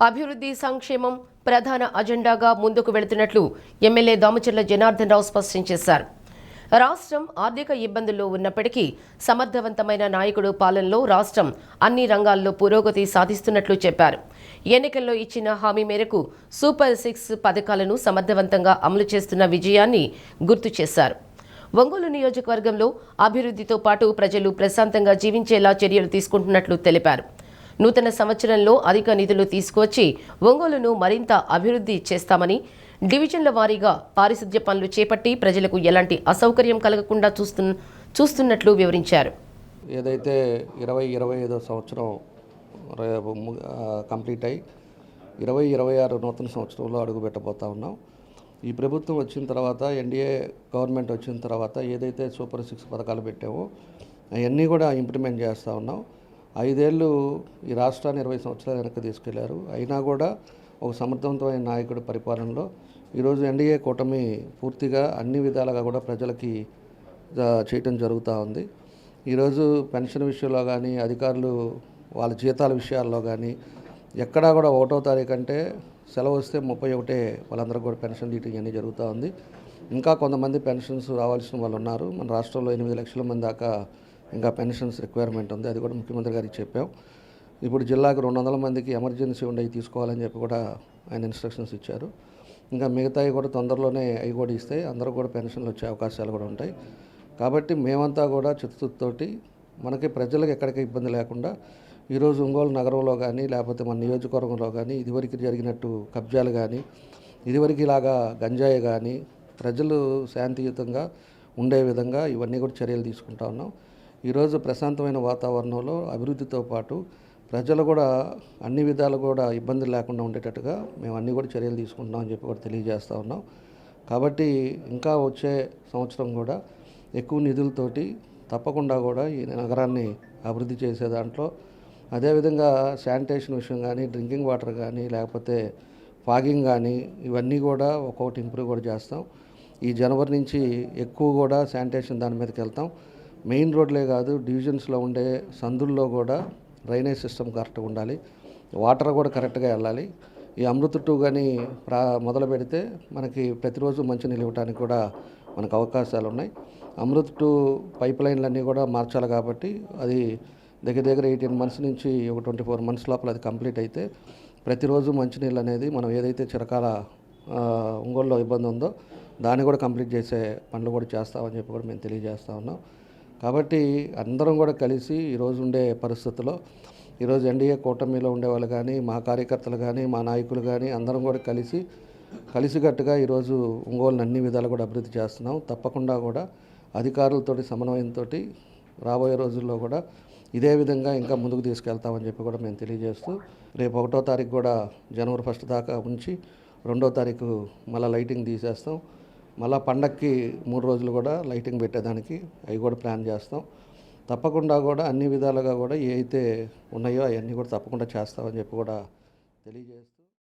అభివృద్ధి సంక్షేమం ప్రధాన అజెండాగా ముందుకు వెళుతున్నట్లు ఎమ్మెల్యే దామచర్ల జనార్దన్ రావు స్పష్టం చేశారు. రాష్ట్రం ఆర్థిక ఇబ్బందుల్లో ఉన్నప్పటికీ సమర్థవంతమైన నాయకుడు పాలనలో రాష్ట్రం అన్ని రంగాల్లో పురోగతి సాధిస్తున్నట్లు చెప్పారు. ఎన్నికల్లో ఇచ్చిన హామీ మేరకు సూపర్ 6 పథకాలను సమర్థవంతంగా అమలు చేస్తున్న విజయాన్ని గుర్తు చేశారు. ఒంగోలు నియోజకవర్గంలో అభివృద్ధితో పాటు ప్రజలు ప్రశాంతంగా జీవించేలా చర్యలు తీసుకుంటున్నట్లు తెలిపారు. నూతన సంవత్సరంలో అధిక నిధులు తీసుకువచ్చి ఒంగోలును మరింత అభివృద్ధి చేస్తామని, డివిజన్ల వారీగా పారిశుద్ధ్య పనులు చేపట్టి ప్రజలకు ఎలాంటి అసౌకర్యం కలగకుండా చూస్తున్నట్లు వివరించారు. ఏదైతే 2025 సంవత్సరం కంప్లీట్ అయ్యి 2026 నూతన సంవత్సరంలో అడుగుపెట్టబోతా ఉన్నాం. ఈ ప్రభుత్వం వచ్చిన తర్వాత, ఎన్డీఏ గవర్నమెంట్ వచ్చిన తర్వాత ఏదైతే సూపర్ 6 పథకాలు పెట్టామో అవన్నీ కూడా ఇంప్లిమెంట్ చేస్తూ ఉన్నాం. 5 ఏళ్ళు ఈ రాష్ట్రాన్ని 20 సంవత్సరాలు వెనక్కి తీసుకెళ్లారు. అయినా కూడా ఒక సమర్థవంతమైన నాయకుడి పరిపాలనలో ఈరోజు ఎన్డీఏ కూటమి పూర్తిగా అన్ని విధాలుగా కూడా ప్రజలకి చేయటం జరుగుతూ ఉంది. ఈరోజు పెన్షన్ విషయంలో కానీ, అధికారులు వాళ్ళ జీతాల విషయాల్లో కానీ ఎక్కడా కూడా 1వ తారీఖు అంటే సెలవు వస్తే 31 వాళ్ళందరూ కూడా పెన్షన్ తీయటం ఇవన్నీ జరుగుతూ ఉంది. ఇంకా కొంతమంది పెన్షన్స్ రావాల్సిన వాళ్ళు ఉన్నారు. మన రాష్ట్రంలో 8 లక్షల మంది దాకా ఇంకా పెన్షన్స్ రిక్వైర్మెంట్ ఉంది. అది కూడా ముఖ్యమంత్రి గారికి చెప్పాం. ఇప్పుడు జిల్లాకు 200 మందికి ఎమర్జెన్సీ ఉండేవి తీసుకోవాలని చెప్పి కూడా ఆయన ఇన్స్ట్రక్షన్స్ ఇచ్చారు. ఇంకా మిగతాయి కూడా తొందరలోనే అవి కూడా ఇస్తే అందరూ కూడా పెన్షన్లు వచ్చే అవకాశాలు కూడా ఉంటాయి. కాబట్టి మేమంతా కూడా చిత్తశుద్ధితోటి మనకి ప్రజలకు ఎక్కడికి ఇబ్బంది లేకుండా ఈరోజు ఒంగోలు నగరంలో కానీ, లేకపోతే మన నియోజకవర్గంలో కానీ ఇదివరకు జరిగినట్టు కబ్జాలు కానీ, ఇదివరకు ఇలాగా గంజాయి కానీ ప్రజలు శాంతియుతంగా ఉండే విధంగా ఇవన్నీ కూడా చర్యలు తీసుకుంటా ఉన్నాం. ఈరోజు ప్రశాంతమైన వాతావరణంలో అభివృద్ధితో పాటు ప్రజలు కూడా అన్ని విధాలు కూడా ఇబ్బందులు లేకుండా ఉండేటట్టుగా మేము అన్నీ కూడా చర్యలు తీసుకుంటున్నాం అని చెప్పి కూడా తెలియజేస్తూ ఉన్నాం. కాబట్టి ఇంకా వచ్చే సంవత్సరం కూడా ఎక్కువ నిధులతోటి తప్పకుండా కూడా ఈ నగరాన్ని అభివృద్ధి చేసే దాంట్లో, అదేవిధంగా శానిటేషన్ విషయం కానీ, డ్రింకింగ్ వాటర్ కానీ, లేకపోతే ఫాగింగ్ కానీ ఇవన్నీ కూడా ఒక్కొక్కటి ఇంప్రూవ్ కూడా చేస్తాం. ఈ జనవరి నుంచి ఎక్కువ కూడా శానిటేషన్ దాని మీదకి వెళ్తాం. మెయిన్ రోడ్లే కాదు, డివిజన్స్లో ఉండే సందుల్లో కూడా డ్రైనేజ్ సిస్టమ్ కరెక్ట్గా ఉండాలి, వాటర్ కూడా కరెక్ట్గా వెళ్ళాలి. ఈ అమృత్ 2 కానీ మొదలు పెడితే మనకి ప్రతిరోజు మంచినీళ్ళు ఇవ్వడానికి కూడా మనకు అవకాశాలు ఉన్నాయి. అమృత్ 2 పైప్ లైన్లన్నీ కూడా మార్చాలి కాబట్టి అది దగ్గర 18 మంత్స్ నుంచి ఒక 24 మంత్స్ లోపల అది కంప్లీట్ అయితే ప్రతిరోజు మంచినీళ్ళు అనేది మనం ఏదైతే చిరకాల ఒంగోలులో ఇబ్బంది ఉందో దాన్ని కూడా కంప్లీట్ చేసే పనులు కూడా చేస్తామని చెప్పి కూడా మేము తెలియజేస్తూ ఉన్నాం. కాబట్టి అందరం కూడా కలిసి ఈరోజు ఉండే పరిస్థితుల్లో ఈరోజు ఎన్డీఏ కూటమిలో ఉండేవాళ్ళు కానీ, మా కార్యకర్తలు కానీ, మా నాయకులు కానీ అందరం కూడా కలిసికట్టుగా ఈరోజు ఒంగోలుని అన్ని విధాలు కూడా అభివృద్ధి చేస్తున్నాం. తప్పకుండా కూడా అధికారులతోటి సమన్వయంతో రాబోయే రోజుల్లో కూడా ఇదే విధంగా ఇంకా ముందుకు తీసుకెళ్తామని చెప్పి కూడా మేము తెలియజేస్తూ, రేపు 1వ తారీఖు కూడా జనవరి 1 దాకా ఉంచి 2వ తారీఖు మళ్ళీ లైటింగ్ తీసేస్తాం. మళ్ళీ పండక్కి 3 రోజులు కూడా లైటింగ్ పెట్టేదానికి అవి కూడా ప్లాన్ చేస్తాం. తప్పకుండా కూడా అన్ని విధాలుగా కూడా ఏ అయితే ఉన్నాయో అవన్నీ కూడా తప్పకుండా చేస్తామని చెప్పి కూడా తెలియజేస్తాం.